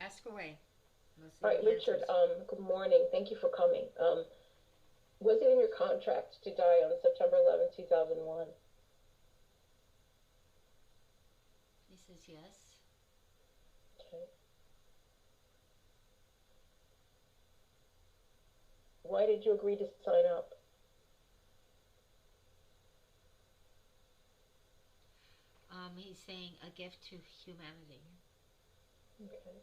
Ask away. We'll see All what right, the Richard, answers. good morning. Thank you for coming. Was it in your contract to die on September 11th, 2001? He says yes. Okay. Why did you agree to sign up? He's saying a gift to humanity. Okay.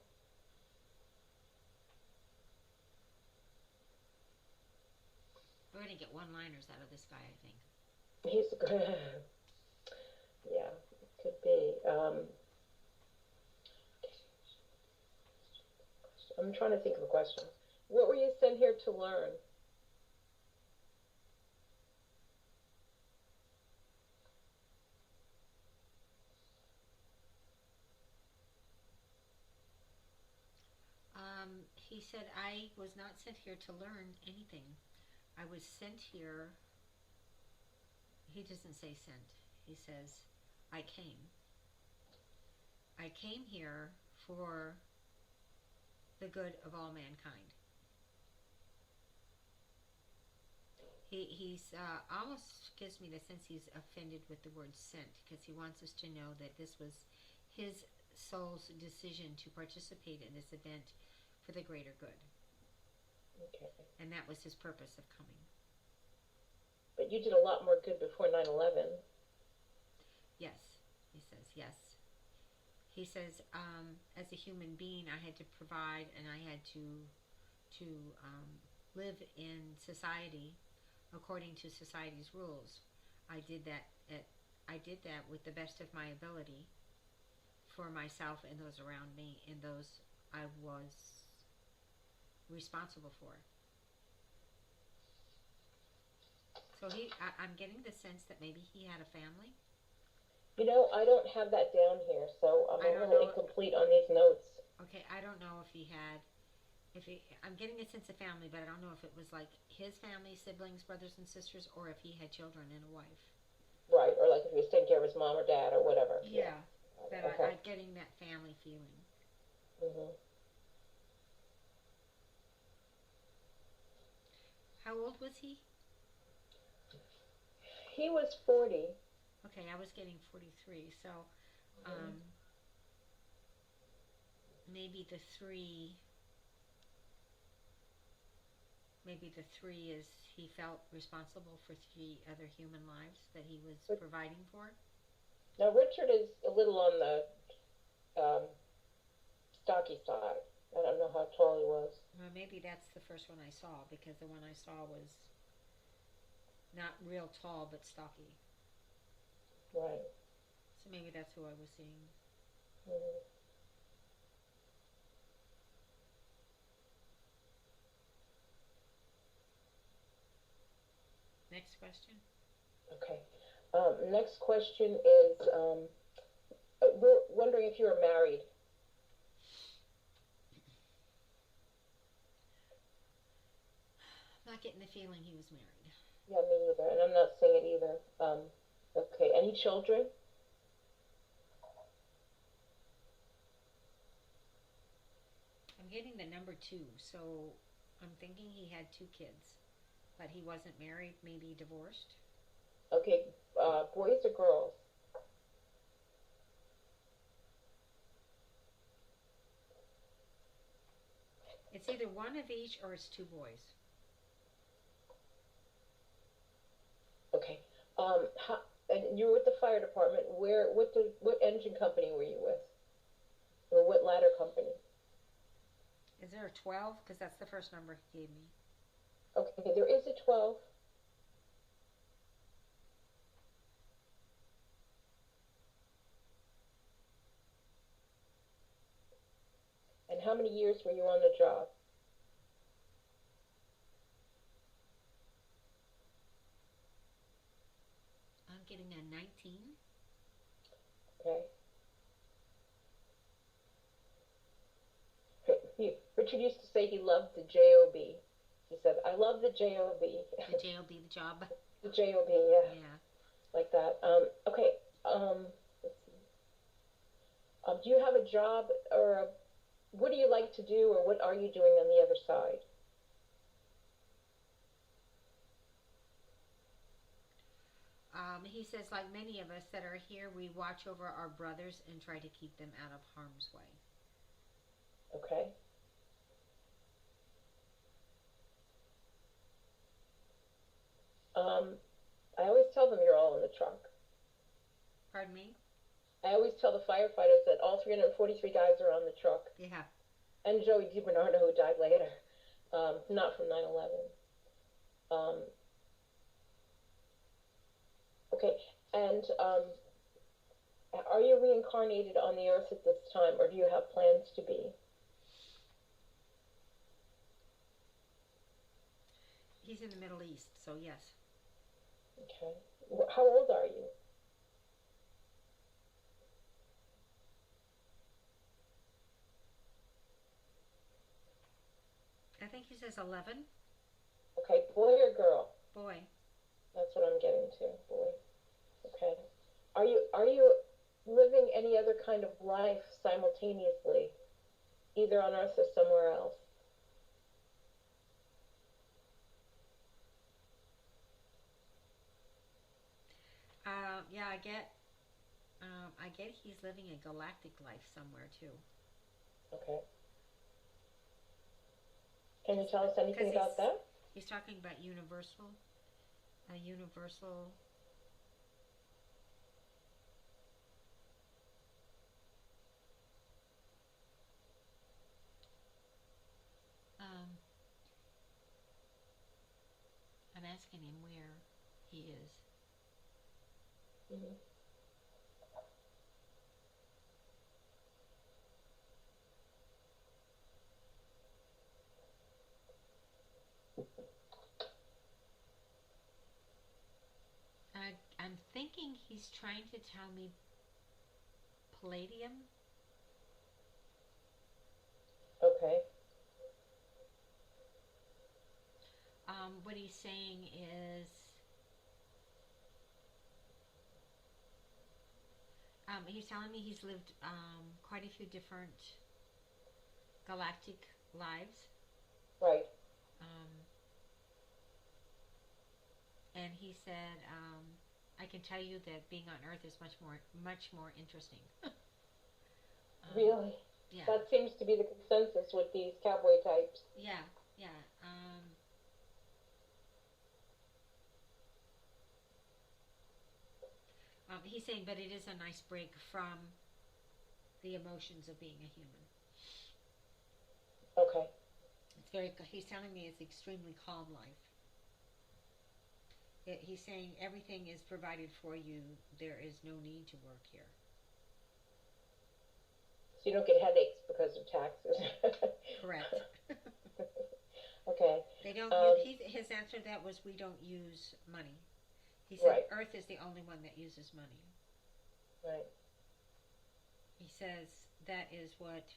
We're gonna get one-liners out of this guy, I think. He's yeah, could be. I'm trying to think of a question. What were you sent here to learn? He said, I was not sent here to learn anything. I was sent here. He doesn't say sent. He says, I came. I came here for the good of all mankind. He's almost gives me the sense he's offended with the word sent because he wants us to know that this was his soul's decision to participate in this event for the greater good. Okay. And that was his purpose of coming. But you did a lot more good before 9/11. Yes, he says, yes. He says, as a human being, I had to provide and I had to live in society according to society's rules. I did that at I did that with the best of my ability for myself and those around me and those I was responsible for. So I'm getting the sense that maybe he had a family. I don't have that down here, so I'm I a don't little know. incomplete on these notes. Okay, I don't know if he had. If he, I'm getting a sense of family, but I don't know if it was like his family, siblings, brothers and sisters, or if he had children and a wife. Right, or like if he was taking care of his mom or dad or whatever. Yeah. Yeah, but Okay. I'm getting that family feeling. Hmm. How old was he? He was 40. Okay, I was getting 43, so Hmm. um, maybe the three is he felt responsible for three other human lives that he was But providing for. now Richard is a little on the um, stocky side. I don't know how tall he was. Well, maybe that's the first one I saw because the one I saw was not real tall but stocky. Right. So maybe that's who I was seeing. Hmm. Next question. Okay. Next question is we're wondering if you were married. Not getting the feeling he was married. Yeah, me either, and I'm not saying it either. Okay. Any children? I'm getting the number two, so I'm thinking he had two kids, but he wasn't married, maybe divorced. Okay. Boys or girls? It's either one of each or it's two boys. Okay. And you were with the fire department. What engine company were you with, or what ladder company? Is there a 12? Because that's the first number he gave me. Okay, there is a 12. And how many years were you on the job? I'm getting a 19. Okay. Richard used to say he loved the job. He said, "I love the job." The job, the job. The job, yeah, Yeah. like that. Okay. Let's see. Do you have a job or a what do you like to do, or what are you doing on the other side? He says, like many of us that are here, we watch over our brothers and try to keep them out of harm's way. Okay. Um, I always tell them you're all in the trunk. Pardon me? I always tell the firefighters that all 343 guys are on the truck. Yeah. And Joey DiBernardo, who died later, not from 9/11. Um, okay, and are you reincarnated on the earth at this time, or do you have plans to be? He's in the Middle East, so yes. Okay. How old are you? I think he says 11. Okay, boy or girl? Boy. That's what I'm getting to, boy. Okay. Are you living any other kind of life simultaneously, either on Earth or somewhere else? Yeah, I get he's living a galactic life somewhere too. Okay. Can you tell us anything Because about that? he's talking about universal, a universal. Um, I'm asking him where he is. Mm-hmm. I'm thinking he's trying to tell me palladium. Okay. What he's saying is, he's telling me he's lived quite a few different galactic lives. Right. Um, and he said, I can tell you that being on Earth is much more interesting. Really? Yeah, That seems to be the consensus with these cowboy types. yeah, yeah. He's saying, but it is a nice break from the emotions of being a human. Okay. It's very. He's telling me it's extremely calm life. He's saying everything is provided for you. There is no need to work here. So you don't get headaches because of taxes. Correct. Okay. They don't use. His answer to that was, we don't use money. He said Right. Earth is the only one that uses money. Right. He says that is what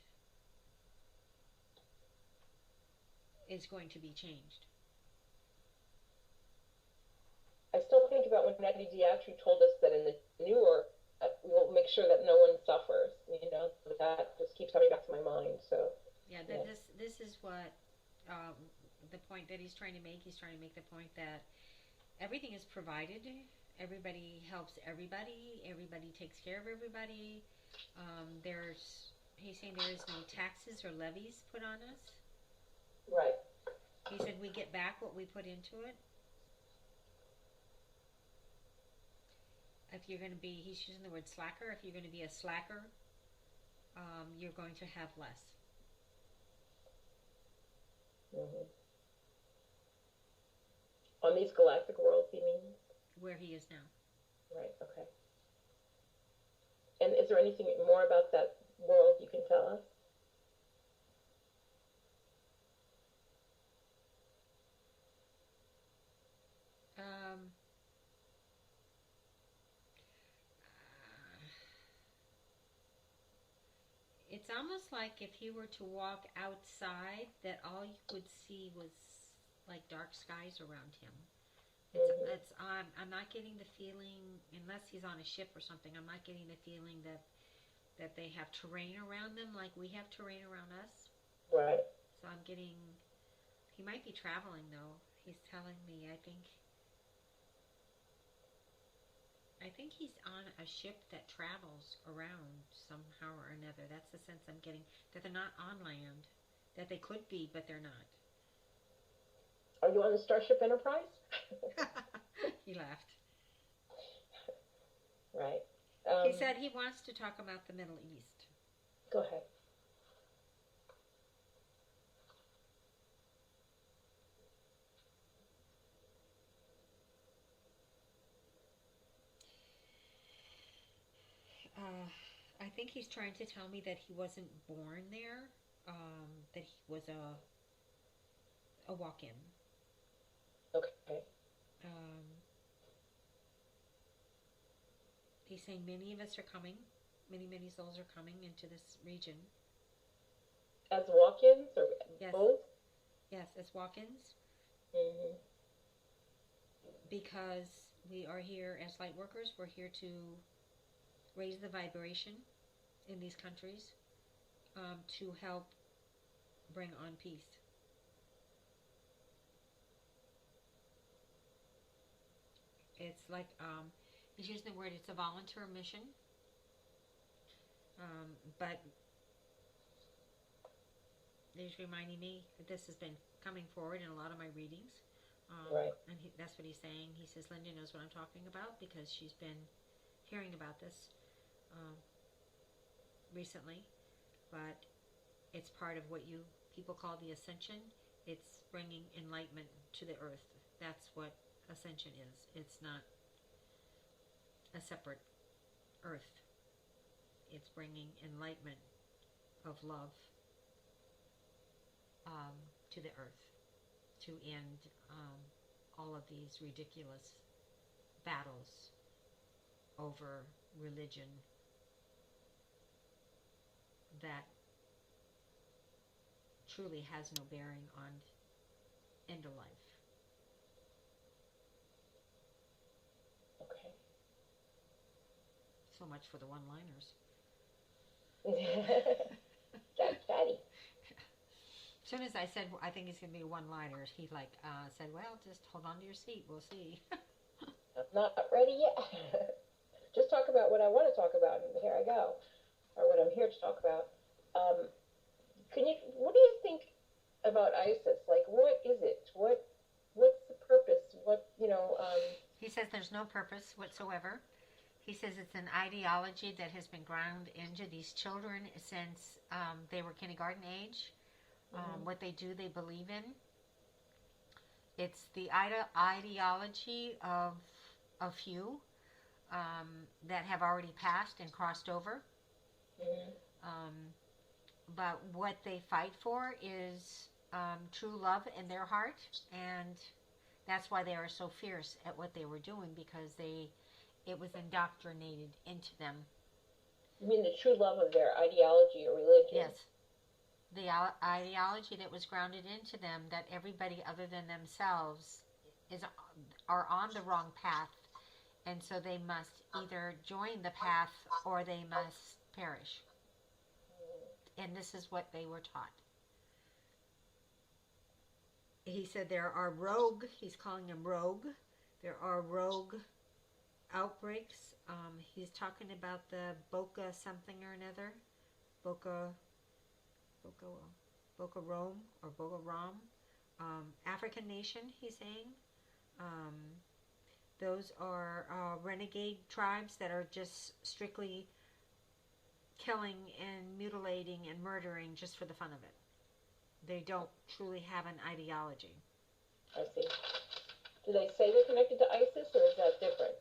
is going to be changed. I still think about when Eddie Diatri told us that in the newer, we'll make sure that no one suffers. You know, that just keeps coming back to my mind. So, Yeah, yeah. this is what um, the point that he's trying to make. He's trying to make the point that everything is provided. Everybody helps everybody. Everybody takes care of everybody. There's he's saying there is no taxes or levies put on us. Right. He said we get back what we put into it. If you're going to be, he's using the word slacker. If you're going to be a slacker, you're going to have less. Mm-hmm. On these galactic worlds, you mean? Where he is now. Right. Okay. And is there anything more about that world you can tell us? Um, it's almost like if he were to walk outside, that all you would see was like dark skies around him. Mm-hmm. I'm not getting the feeling, unless he's on a ship or something. I'm not getting the feeling that that they have terrain around them like we have terrain around us. Right. So I'm getting. He might be traveling though. He's telling me. I think he's on a ship that travels around somehow or another. That's the sense I'm getting. That they're not on land. That they could be, but they're not. Are you on the Starship Enterprise? He laughed. Right. He said he wants to talk about the Middle East. Go ahead. I think he's trying to tell me that he wasn't born there, that he was a walk-in. Okay. Um, he's saying many of us are coming, many souls are coming into this region. As walk-ins or Yes. both? Yes, as walk-ins. Mm-hmm. Because we are here as light workers, we're here to raise the vibration in these countries, to help bring on peace. It's like, he's using the word, it's a volunteer mission, but he's reminding me that this has been coming forward in a lot of my readings. Right. And that's what he's saying. He says Linda knows what I'm talking about because she's been hearing about this recently, but it's part of what you people call the ascension. It's bringing enlightenment to the earth. That's what ascension is. It's not a separate earth. It's bringing enlightenment of love to the earth to end all of these ridiculous battles over religion that truly has no bearing on end of life. Okay. So much for the one-liners. Chatty. As soon as I said, I think it's going to be one-liners, he said, well, just hold on to your seat. We'll see. I'm not ready yet. Just talk about what I want to talk about, and here I go, or what I'm here to talk about. What do you think about ISIS? Like, what is it? What's the purpose? He says there's no purpose whatsoever. He says it's an ideology that has been ground into these children since they were kindergarten age. What they do, they believe in. It's the ideology of a few that have already passed and crossed over. But what they fight for is true love in their heart, and that's why they are so fierce at what they were doing, because it was indoctrinated into them. You mean the true love of their ideology or religion? Yes. The ideology that was grounded into them, that everybody other than themselves are on the wrong path, and so they must either join the path or they must perish. And this is what they were taught. He said there are rogue, he's calling them rogue, there are rogue outbreaks. He's talking about the Boca something or another, Boca Rome or Boca Ram, African nation, he's saying. Those are renegade tribes that are just strictly killing and mutilating and murdering just for the fun of it. They don't truly have an ideology. I see. Do they say they're connected to ISIS, or is that different?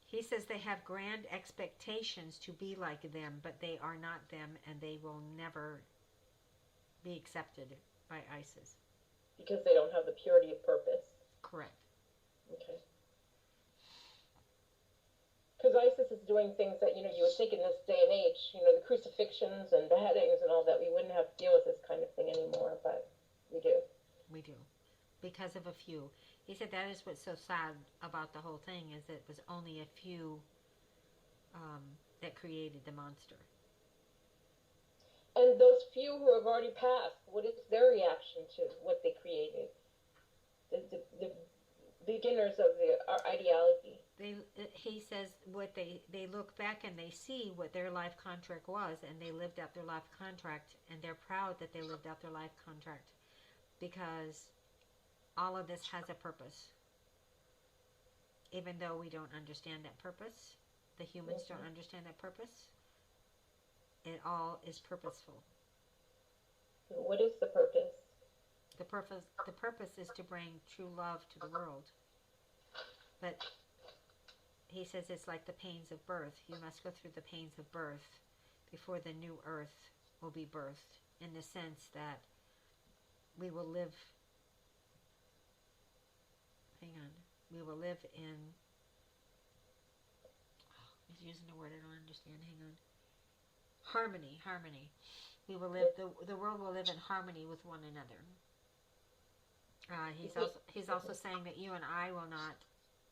He says they have grand expectations to be like them, but they are not them, and they will never be accepted by ISIS. Because they don't have the purity of purpose. Correct. Okay. Because ISIS is doing things that, you would think in this day and age, the crucifixions and beheadings and all that, we wouldn't have to deal with this kind of thing anymore, but we do. We do. Because of a few. He said that is what's so sad about the whole thing, is that it was only a few that created the monster. And those few who have already passed, what is their reaction to what they created? The beginners of the ideology. He says what they look back and they see what their life contract was, and they lived out their life contract, and they're proud that they lived out their life contract, because all of this has a purpose. Even though we don't understand that purpose, the humans don't understand that purpose, it all is purposeful. What is the purpose? The purpose is to bring true love to the world. But he says it's like the pains of birth. You must go through the pains of birth before the new earth will be birthed, in the sense that we will live, we will live in, he's using a word I don't understand, harmony. We will live, the world will live in harmony with one another. He's also saying that you and I will not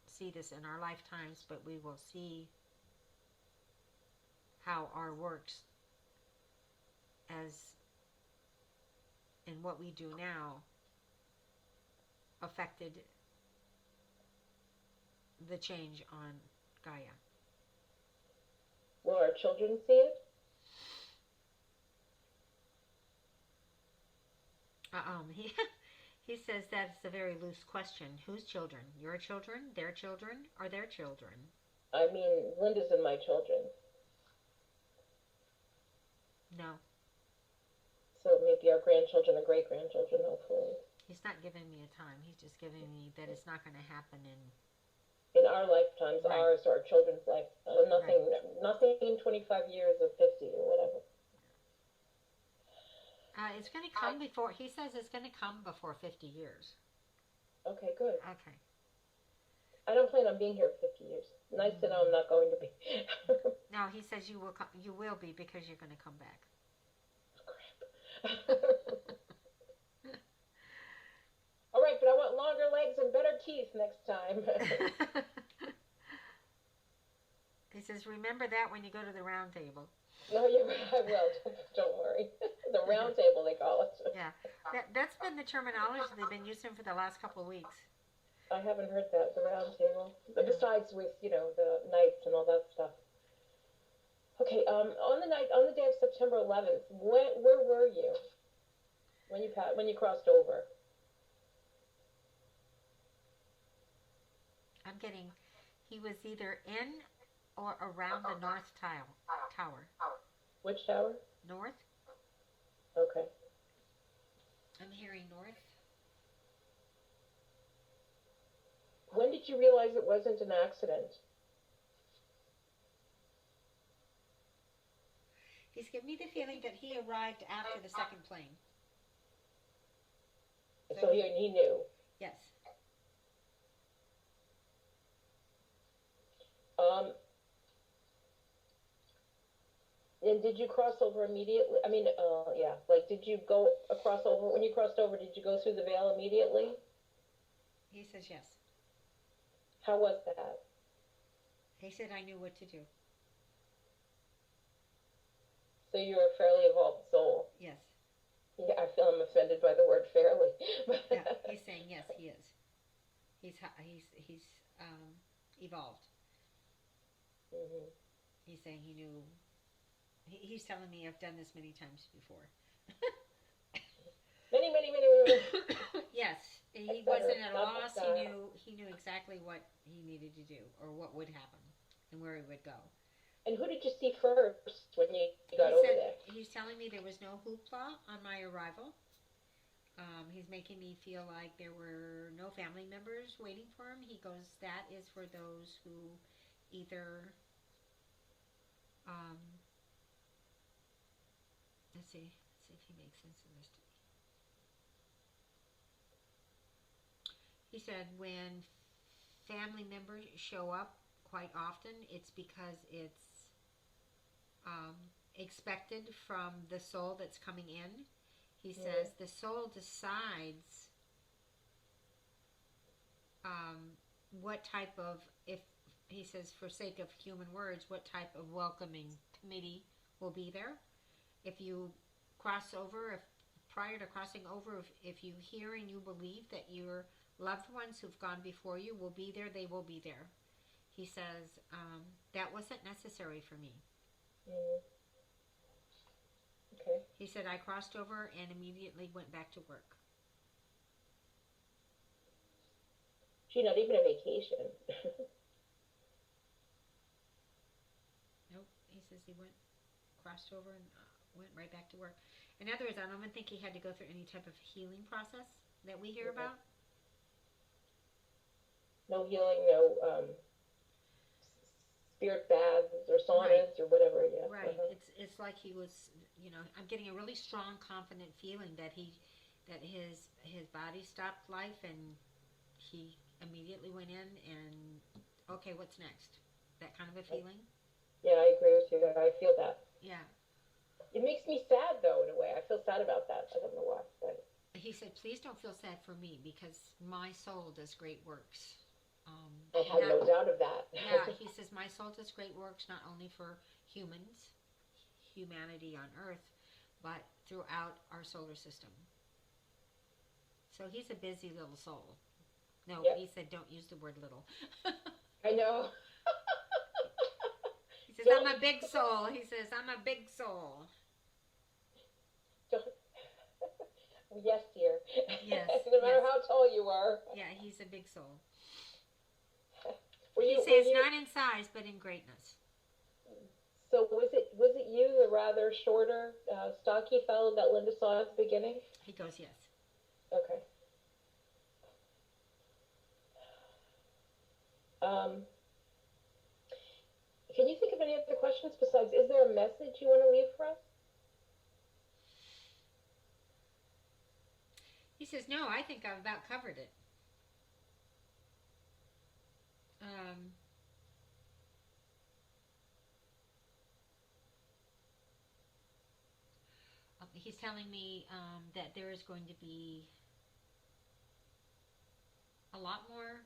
see this in our lifetimes, but we will see how our works as in what we do now affected the change on Gaia. Will our children see it? He says that's a very loose question. Whose children? Your children? Their children? Or their children? I mean, Linda's and my children. No. So maybe our grandchildren or great-grandchildren, hopefully. He's not giving me a time. He's just giving me that it's not going to happen in our lifetimes, right. Ours or our children's life. So nothing, right. Nothing in 25 years or 50 or whatever. It's going to come before, he says it's going to come before 50 years. Okay, good. Okay. I don't plan on being here 50 years. Nice to know I'm not going to be. No, he says you will be, because you're going to come back. Crap. All right, but I want longer legs and better teeth next time. He says, remember that when you go to the round table. No, I will. Don't worry. The round table, they call it. Yeah. That's been the terminology they've been using for the last couple of weeks. I haven't heard that, the round table. Yeah. Besides with, the nights and all that stuff. Okay, on the day of September 11th, where were you when you crossed over? I'm getting, he was either in or around the North Tower. Which tower? North. Okay. I'm hearing north. When did you realize it wasn't an accident? He's giving me the feeling that he arrived after the second plane. So he knew? Yes. And did you cross over immediately? I mean, yeah. Like, did you go across over? When you crossed over, did you go through the veil immediately? He says yes. How was that? He said I knew what to do. So you're a fairly evolved soul? Yes. Yeah, I feel I'm offended by the word fairly. Yeah, he's saying yes, he is. He's evolved. Mm-hmm. He's saying he knew. He's telling me I've done this many times before. many. Yes, he wasn't at a loss. He knew exactly what he needed to do, or what would happen, and where he would go. And who did you see first when you got over there? He's telling me there was no hoopla on my arrival. He's making me feel like there were no family members waiting for him. He goes, that is for those who either, let's see if he makes sense of this to me. He said when family members show up quite often, it's because it's expected from the soul that's coming in. He says the soul decides what type of, if he says, for sake of human words, what type of welcoming committee will be there? If you cross over, if prior to crossing over, if you hear and you believe that your loved ones who've gone before you will be there, they will be there. He says, that wasn't necessary for me. Mm. Okay. He said, I crossed over and immediately went back to work. Gee, not even a vacation. Nope. He says he crossed over and went right back to work. In other words, I don't even think he had to go through any type of healing process that we hear about. No healing, no spirit baths or saunas or whatever. Yeah. Right. It's like he was, I'm getting a really strong, confident feeling that his body stopped life and he immediately went in and okay, what's next? That kind of a feeling. Yeah, I agree with you. I feel that. Yeah. It makes me sad though, in a way. I feel sad about that. I don't know why, but he said, please don't feel sad for me because my soul does great works. I have no doubt of that. Yeah, he says, my soul does great works not only for humanity on Earth, but throughout our solar system. So he's a busy little soul. No, yep. He said, don't use the word little. I know. He says, I'm a big soul. He says, I'm a big soul. Yes, dear. Yes. No matter how tall you are. Yeah, he's a big soul. He says not in size, but in greatness. So was it you, the rather shorter, stocky fellow that Linda saw at the beginning? He goes, yes. Okay. Can you think of any other questions besides, is there a message you want to leave for us? He says, no, I think I've about covered it. He's telling me that there is going to be a lot more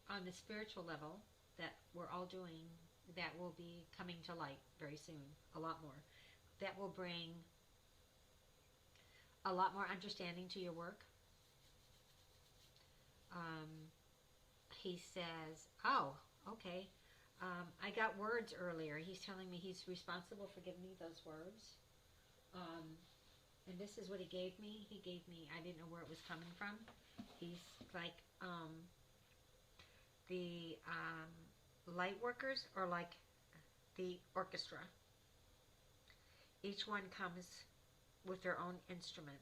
on the spiritual level that we're all doing that will be coming to light very soon. A lot more. That will bring a lot more understanding to your work. He says, oh, okay. I got words earlier. He's telling me he's responsible for giving me those words. And this is what he gave me. He gave me, I didn't know where it was coming from. He's like, the light workers are like the orchestra. Each one comes with their own instrument,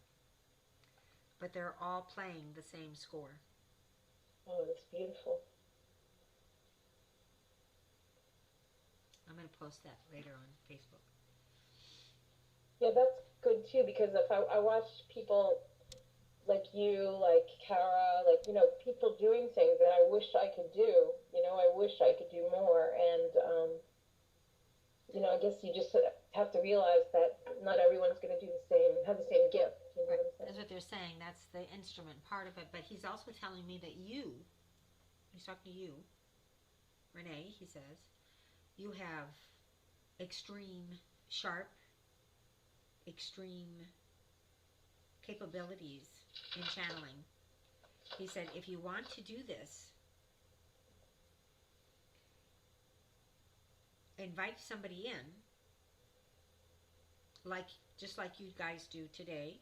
but they're all playing the same score. Oh, that's beautiful. I'm going to post that later on Facebook. Yeah, that's good too, because if I watch people like you, like Kara, like, people doing things that I wish I could do, I wish I could do more. And, I guess you just have to realize that not everyone's going to have the same gift. You know what I'm saying? That's what they're saying. That's the instrument part of it. But he's also telling me that he's talking to you, Renee, he says, you have extreme capabilities in channeling. He said, if you want to do this, invite somebody in, just like you guys do today,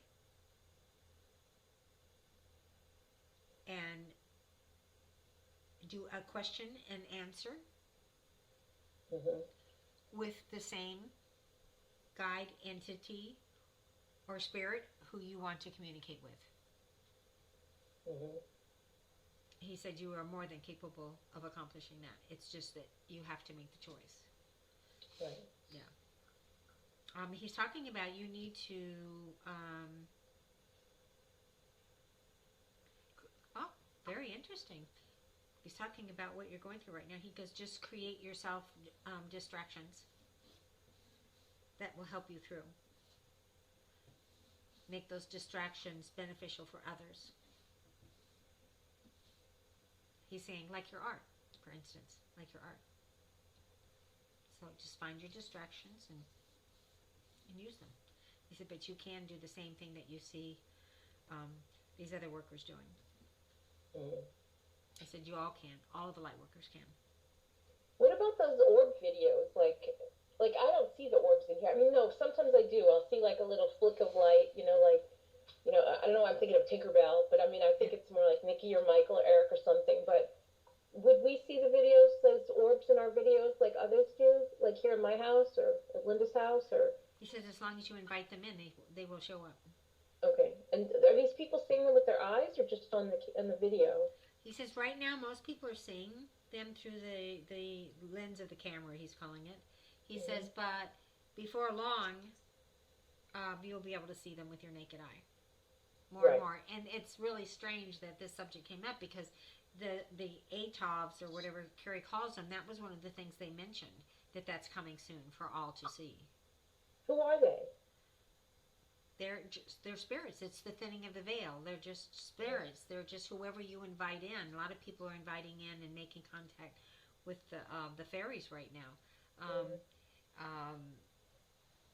and do a question and answer with the same guide, entity, or spirit who you want to communicate with. He said you are more than capable of accomplishing that. It's just that you have to make the choice. Right. Yeah. He's talking about you need to. Very interesting. He's talking about what you're going through right now. He goes, just create yourself distractions that will help you through. Make those distractions beneficial for others. He's saying, like your art for instance, like your art. So just find your distractions and use them. He said, but you can do the same thing that you see um, these other workers doing. Mm. I said, you all can. All of the light workers can. What about those orb videos? Like I don't see the orbs in here. I mean, no, sometimes I do. I'll see like a little flick of light, like, I don't know. I'm thinking of Tinkerbell, but I mean, I think Yeah. it's more like Nikki or Michael or Eric or something. But would we see the videos, those orbs in our videos, like others do, like here in my house or at Linda's house, or? He says, as long as you invite them in, they will show up. Okay. And are these people seeing them with their eyes or just on the video? He says, right now, most people are seeing them through the lens of the camera, he's calling it. He Mm-hmm. says, but before long, you'll be able to see them with your naked eye. More and Right. more. And it's really strange that this subject came up because the ATOVs, or whatever Carrie calls them, that was one of the things they mentioned, that's coming soon for all to see. Who are they? They're spirits. It's the thinning of the veil. They're just spirits. They're just whoever you invite in. A lot of people are inviting in and making contact with the fairies right now. Mm-hmm. Um,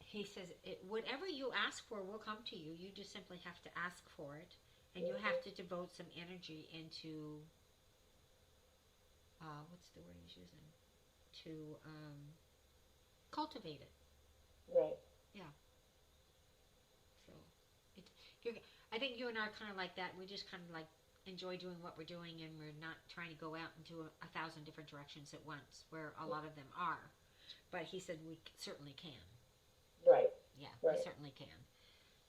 he says, whatever you ask for will come to you. You just simply have to ask for it, and you have to devote some energy into what's the word he's using, to cultivate it. Right. Yeah. So, it, you're, I think you and I are kind of like that. We just kind of like enjoy doing what we're doing, and we're not trying to go out into a thousand different directions at once, where a lot of them are. But he said we certainly can. Right. Yeah, Right. we certainly can.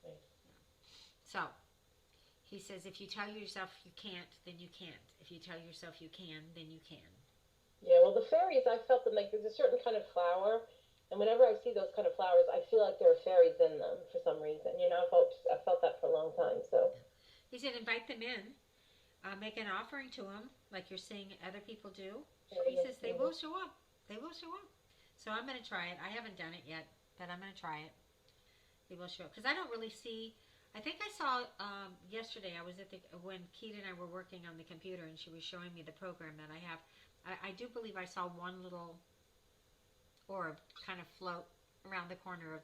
Right. Yeah. So, he says if you tell yourself you can't, then you can't. If you tell yourself you can, then you can. Yeah, well, the fairies, I felt them like there's a certain kind of flower, and whenever I see those kind of flowers, I feel like there are fairies in them for some reason. I felt that for a long time. So. Yeah. He said invite them in, make an offering to them, like you're seeing other people do. He says they will show up. They will show up. So I'm going to try it. I haven't done it yet, but I'm going to try it. They will show up because I don't really see. I think I saw yesterday. I was when Keita and I were working on the computer, and she was showing me the program that I have. I do believe I saw one little orb kind of float around the corner of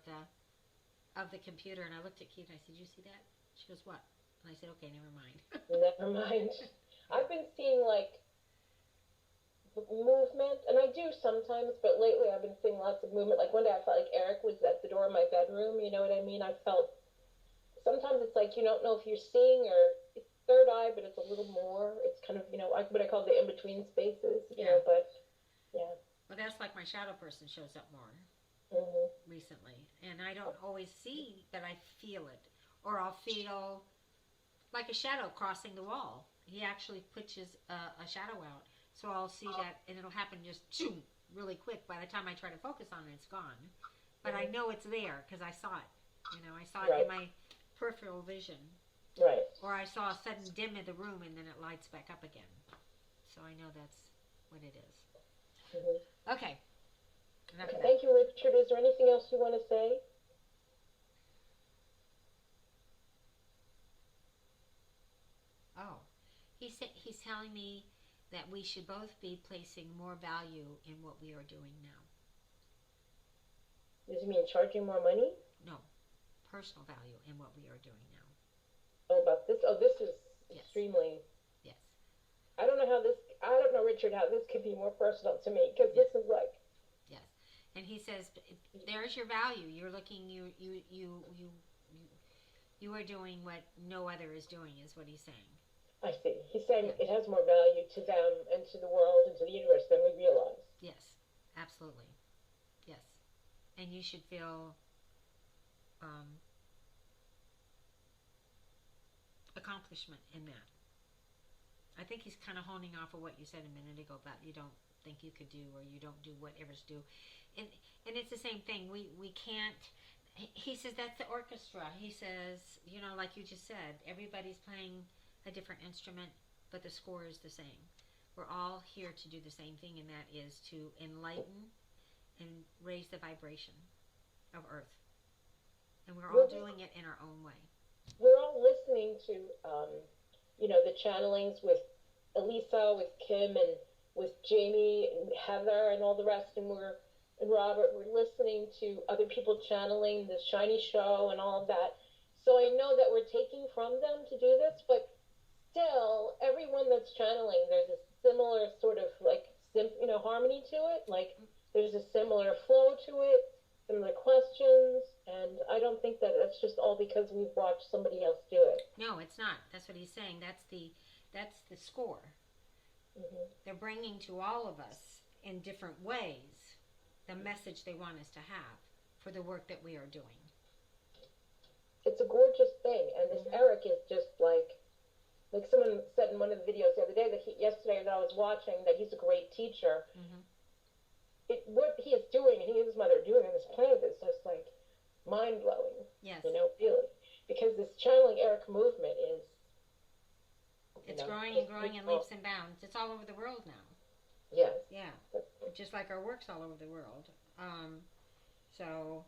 the computer, and I looked at Keita and I said, "You see that?" She goes, "What?" And I said, "Okay, never mind." Never mind. I've been seeing like movement, and I do sometimes, but lately I've been seeing lots of movement. Like one day I felt like Eric was at the door of my bedroom. You know what I mean? I felt sometimes it's like you don't know if you're seeing or it's third eye, but it's a little more. It's kind of what I call the in between spaces. But yeah. Well, that's like my shadow person shows up more Mm-hmm. recently, and I don't always see that. I feel it, or I'll feel like a shadow crossing the wall. He actually pushes a shadow out, so I'll see that, and it'll happen just really quick. By the time I try to focus on it, it's gone. But I know it's there because I saw it. I saw it in my peripheral vision. Right. Or I saw a sudden dim in the room, and then it lights back up again. So I know that's what it is. Mm-hmm. Okay. Thank you, Richard. Is there anything else you want to say? Oh, he's telling me that we should both be placing more value in what we are doing now. Does he mean charging more money? No, personal value in what we are doing now. Oh, about this? Oh, this is Yes. extremely. Yes. I don't know, Richard, how this could be more personal to me because this is like. Yes, and he says, "There's your value. You're looking. You are doing what no other is doing," is what he's saying. I see. He's saying it has more value to them and to the world and to the universe than we realize. Yes, absolutely. Yes, and you should feel accomplishment in that. I think he's kind of honing off of what you said a minute ago about you don't think you could do or you don't do whatever's do, and it's the same thing. We can't. He says that's the orchestra. He says like you just said, everybody's playing a different instrument, but the score is the same. We're all here to do the same thing, and that is to enlighten and raise the vibration of Earth. And we're all doing it in our own way. We're all listening to, the channelings with Elisa, with Kim, and with Jamie and Heather and all the rest, and Robert, we're listening to other people channeling the Shiny Show and all of that. So I know that we're taking from them to do this, but still, everyone that's channeling, there's a similar sort of like harmony to it. Like there's a similar flow to it, similar questions, and I don't think that that's just all because we've watched somebody else do it. No, it's not. That's what he's saying. That's the score. Hmm. They're bringing to all of us in different ways the message they want us to have for the work that we are doing. It's a gorgeous thing, and this Mm-hmm. Eric is just like someone said in one of the videos the other day yesterday that I was watching, that he's a great teacher. Mm-hmm. What he is doing, and he and his mother are doing on this planet is just like mind blowing. Yes. Really, because this channeling Eric movement is, It's growing and growing in leaps and bounds. It's all over the world now. yes, Yeah. Just like our work's all over the world. So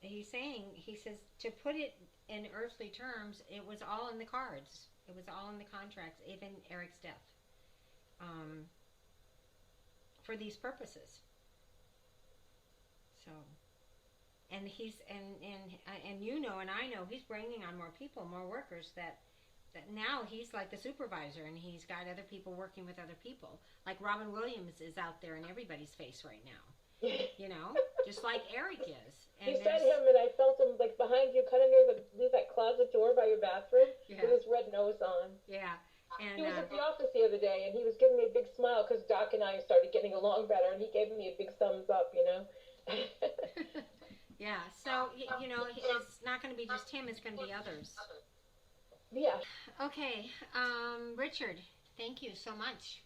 he's saying, he says, to put it in earthly terms, it was all in the cards. It was all in the contracts, even Eric's death, for these purposes. So, and and I know he's bringing on more people, more workers that now he's like the supervisor, and he's got other people working with other people. Like Robin Williams is out there in everybody's face right now. Just like Eric is. And you said him, and I felt him like behind you, kind of near that closet door by your bathroom, yeah, with his red nose on. yeah, and He was at the office the other day, and he was giving me a big smile because Doc and I started getting along better, and he gave me a big thumbs up. yeah. So it's not going to be just him; it's going to be others. Yeah. Okay, Richard, thank you so much.